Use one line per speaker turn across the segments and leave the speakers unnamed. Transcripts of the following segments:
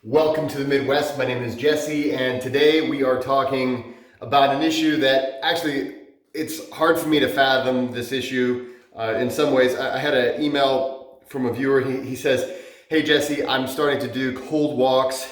Welcome to the Midwest. My name is Jesse, and today we are talking about an issue that actually it's hard for me to fathom this issue in some ways. I had an email from a viewer. He says, "Hey Jesse, I'm starting to do cold walks.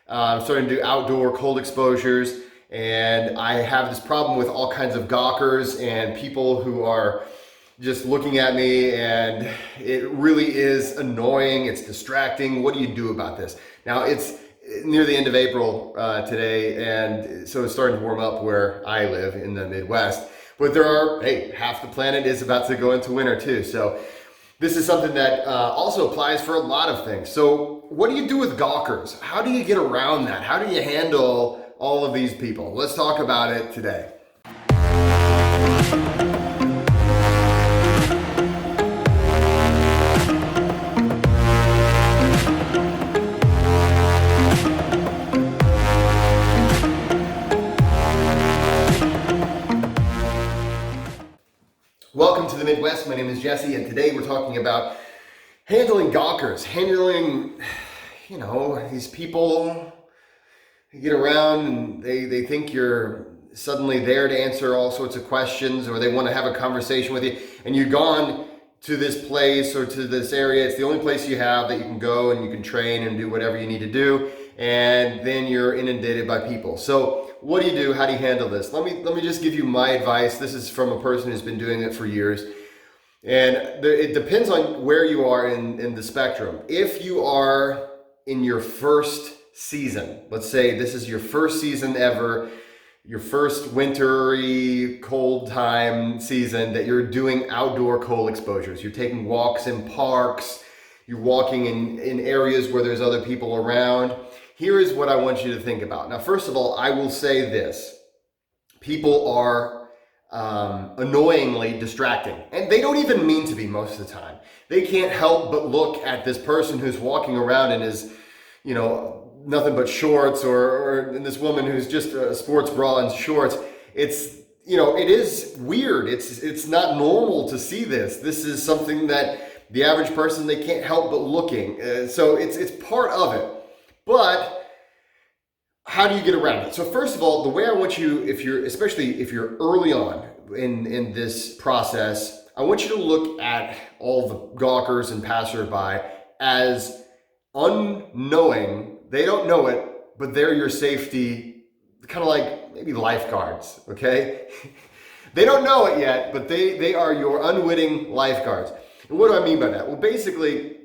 I'm starting to do outdoor cold exposures, and I have this problem with all kinds of gawkers and people who are just looking at me, and it really is annoying. It's distracting. What do you do about this?" Now it's near the end of April today, and so it's starting to warm up where I live in the Midwest. But half the planet is about to go into winter too. So this is something that also applies for a lot of things. So what do you do with gawkers? How do you get around that? How do you handle all of these people? Let's talk about it today. Welcome to the Midwest. My name is Jesse, and today we're talking about handling gawkers, handling, these people who get around and they think you're suddenly there to answer all sorts of questions, or they want to have a conversation with you, and you've gone to this place or to this area. It's the only place you have that you can go and you can train and do whatever you need to do, and then you're inundated by people. So what do you do? How do you handle this? Let me just give you my advice. This is from a person who's been doing it for years. And it depends on where you are in the spectrum. If you are in your first season, let's say this is your first season ever, your first wintry cold time season that you're doing outdoor cold exposures. You're taking walks in parks, you're walking in areas where there's other people around. Here is what I want you to think about. Now, first of all, I will say this. People are annoyingly distracting, and they don't even mean to be most of the time. They can't help but look at this person who's walking around in his, nothing but shorts, or this woman who's just a sports bra and shorts. It is weird. It's not normal to see this. This is something that the average person, they can't help but looking. So it's part of it. But how do you get around it? So first of all, the way I want you, especially if you're early on in this process, I want you to look at all the gawkers and passerby as unknowing. They don't know it, but they're your safety, kind of like maybe lifeguards, okay? They don't know it yet, but they are your unwitting lifeguards. And what do I mean by that? Well, basically,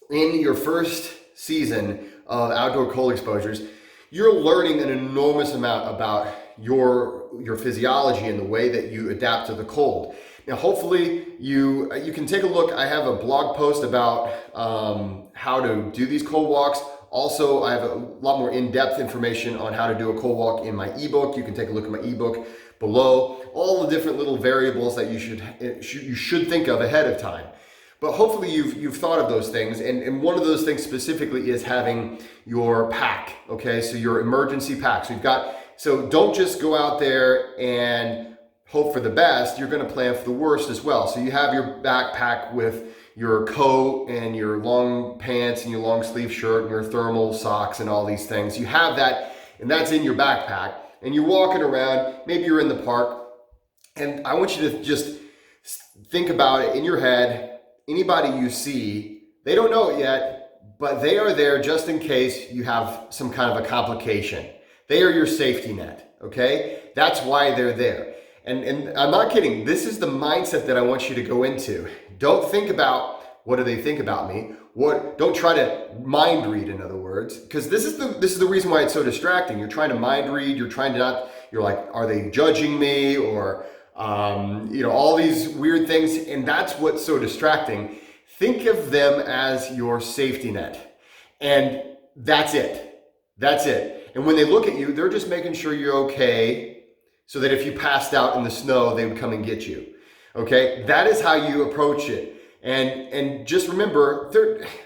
in your first season of outdoor cold exposures, you're learning an enormous amount about your physiology and the way that you adapt to the cold. Now, hopefully you can take a look. I have a blog post about how to do these cold walks. Also, I have a lot more in-depth information on how to do a cold walk in my ebook. You can take a look at my ebook below. All the different little variables that you should think of ahead of time. But hopefully you've thought of those things, and one of those things specifically is having your pack, okay? So your emergency pack. So don't just go out there and hope for the best. You're gonna plan for the worst as well. So you have your backpack with your coat and your long pants and your long sleeve shirt and your thermal socks and all these things. You have that, and that's in your backpack. And you're walking around, maybe you're in the park, and I want you to just think about it in your head. Anybody you see, they don't know it yet, but they are there just in case you have some kind of a complication. They are your safety net, okay? That's why they're there. And I'm not kidding. This is the mindset that I want you to go into. Don't think about, what do they think about me? Don't try to mind read, in other words, because this is the reason why it's so distracting. You're trying to mind read. You're like, are they judging me? Or all these weird things, and that's what's so distracting. Think of them as your safety net, and that's it. And when they look at you, they're just making sure you're okay, so that if you passed out in the snow, they would come and get you. Okay, that is how you approach it. And just remember,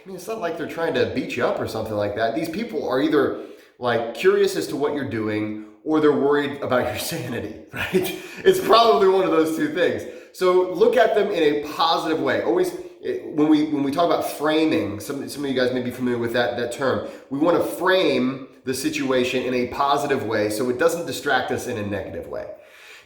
it's not like they're trying to beat you up or something like that. These people are either like curious as to what you're doing, or they're worried about your sanity, right? It's probably one of those two things. So look at them in a positive way. Always, when we talk about framing, some of you guys may be familiar with that term. We want to frame the situation in a positive way so it doesn't distract us in a negative way.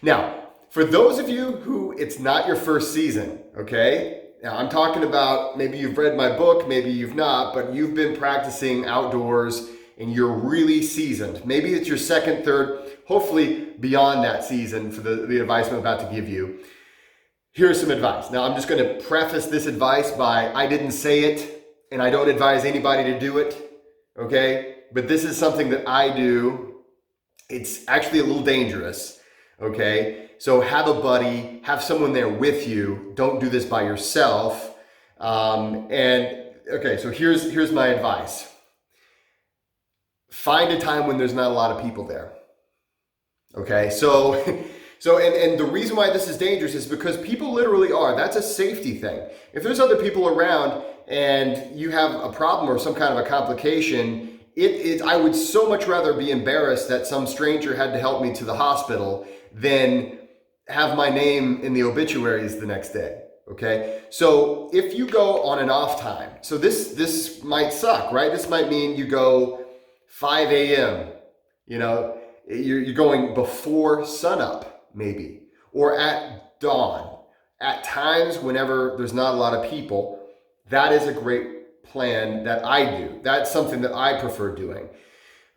Now, for those of you who it's not your first season, okay? Now, I'm talking about maybe you've read my book, maybe you've not, but you've been practicing outdoors and you're really seasoned. Maybe it's your second, third, hopefully beyond that season for the advice I'm about to give you. Here's some advice. Now, I'm just going to preface this advice by I didn't say it and I don't advise anybody to do it, okay? But this is something that I do. It's actually a little dangerous, okay? So have a buddy, have someone there with you. Don't do this by yourself. So here's my advice. Find a time when there's not a lot of people there. Okay, so the reason why this is dangerous is because people literally are. That's a safety thing. If there's other people around and you have a problem or some kind of a complication, I would so much rather be embarrassed that some stranger had to help me to the hospital than have my name in the obituaries the next day, okay? So if you go on an off time, so this might suck, right? This might mean you go 5 a.m., you're going before sunup maybe, or at dawn, at times whenever there's not a lot of people. That is a great plan that I do. That's something that I prefer doing.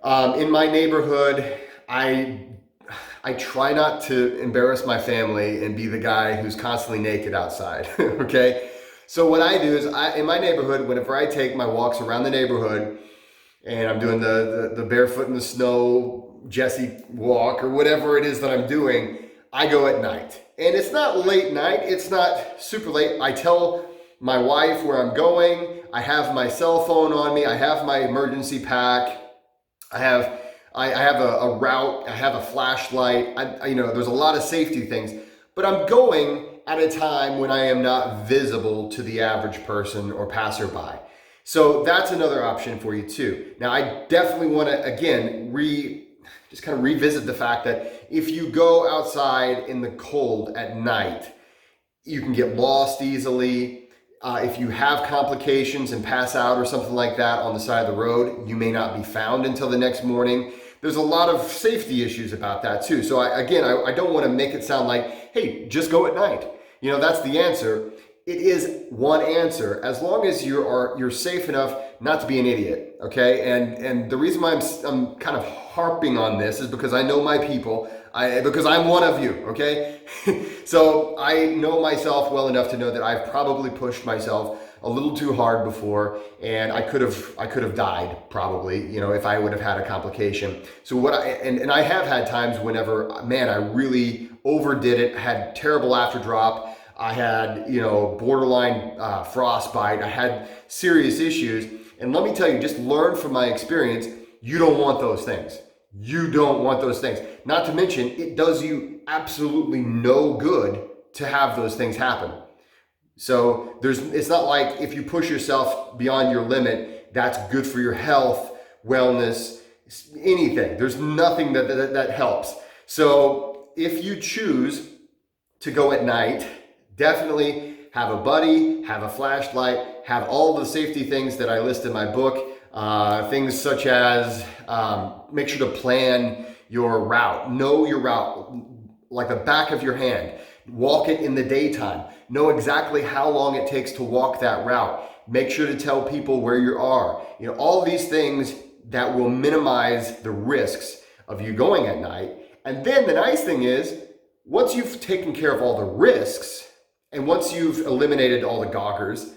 In my neighborhood, I try not to embarrass my family and be the guy who's constantly naked outside, okay? So what I do is, in my neighborhood, whenever I take my walks around the neighborhood and I'm doing the barefoot in the snow Jesse walk or whatever it is that I'm doing, I go at night. And it's not late night, it's not super late. I tell my wife where I'm going, I have my cell phone on me, I have my emergency pack, I have a route, I have a flashlight, there's a lot of safety things, but I'm going at a time when I am not visible to the average person or passerby. So that's another option for you too. Now, I definitely want to, again, just kind of revisit the fact that if you go outside in the cold at night, you can get lost easily. If you have complications and pass out or something like that on the side of the road, you may not be found until the next morning. There's a lot of safety issues about that too. So I don't want to make it sound like, hey, just go at night. That's the answer. It is one answer as long as you're safe enough not to be an idiot, okay? And the reason why I'm kind of harping on this is because I know my people, because I'm one of you, okay? So I know myself well enough to know that I've probably pushed myself a little too hard before, and I could have died probably, if I would have had a complication. So I have had times whenever, man, I really overdid it, had terrible after drop. I had, borderline frostbite. I had serious issues. And let me tell you, just learn from my experience, you don't want those things. You don't want those things. Not to mention, it does you absolutely no good to have those things happen. So it's not like if you push yourself beyond your limit, that's good for your health, wellness, anything. There's nothing that helps. So if you choose to go at night, definitely have a buddy, have a flashlight, have all the safety things that I list in my book. Things such as make sure to plan your route. Know your route like the back of your hand. Walk it in the daytime. Know exactly how long it takes to walk that route. Make sure to tell people where you are. All these things that will minimize the risks of you going at night. And then the nice thing is, once you've taken care of all the risks, and once you've eliminated all the gawkers,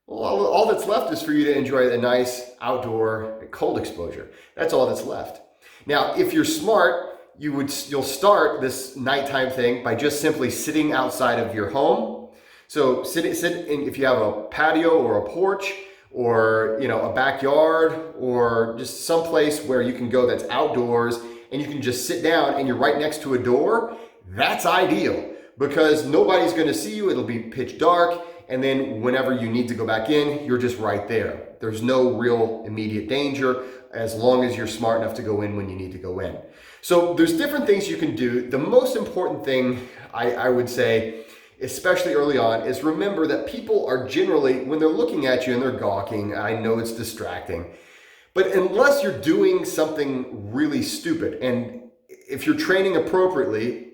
well, all that's left is for you to enjoy a nice outdoor cold exposure. That's all that's left. Now, if you're smart, you'll start this nighttime thing by just simply sitting outside of your home. So sit in, if you have a patio or a porch or a backyard or just someplace where you can go that's outdoors and you can just sit down and you're right next to a door, that's ideal because nobody's going to see you. It'll be pitch dark. And then whenever you need to go back in, you're just right there. There's no real immediate danger as long as you're smart enough to go in when you need to go in. So there's different things you can do. The most important thing I would say especially early on, is remember that people are generally, when they're looking at you and they're gawking, I know it's distracting, but unless you're doing something really stupid, and if you're training appropriately,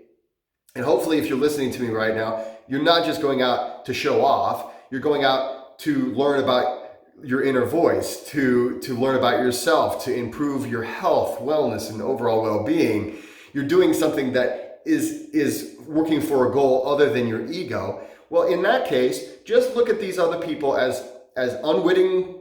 and hopefully if you're listening to me right now, you're not just going out to show off, you're going out to learn about your inner voice, to learn about yourself, to improve your health, wellness, and overall well-being. You're doing something that is working for a goal other than your ego. Well, in that case, just look at these other people as unwitting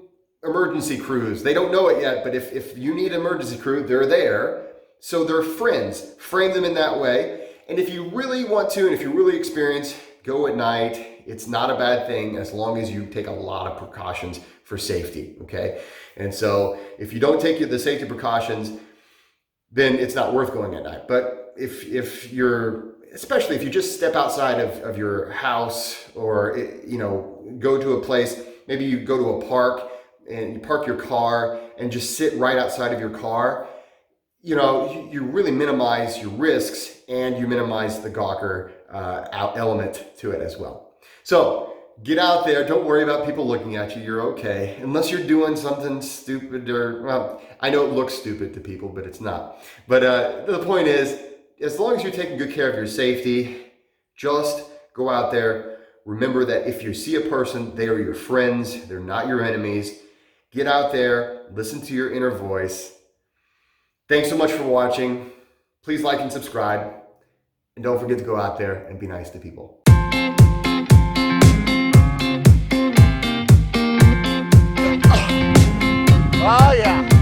emergency crews. They don't know it yet, but if you need an emergency crew, they're there. So they're friends. Frame them in that way. And if you really want to, and if you're really experienced, go at night. It's not a bad thing as long as you take a lot of precautions for safety, okay? And so if you don't take the safety precautions, then it's not worth going at night. But if you're, especially if you just step outside of your house, or go to a place, maybe you go to a park and you park your car and just sit right outside of your car, you really minimize your risks, and you minimize the Gawker element to it as well. So get out there. Don't worry about people looking at you. You're okay. Unless you're doing something stupid, or, well, I know it looks stupid to people, but it's not. But the point is, as long as you're taking good care of your safety, just go out there. Remember that if you see a person, they are your friends. They're not your enemies. Get out there. Listen to your inner voice. Thanks so much for watching. Please like and subscribe. And don't forget to go out there and be nice to people.
Oh yeah.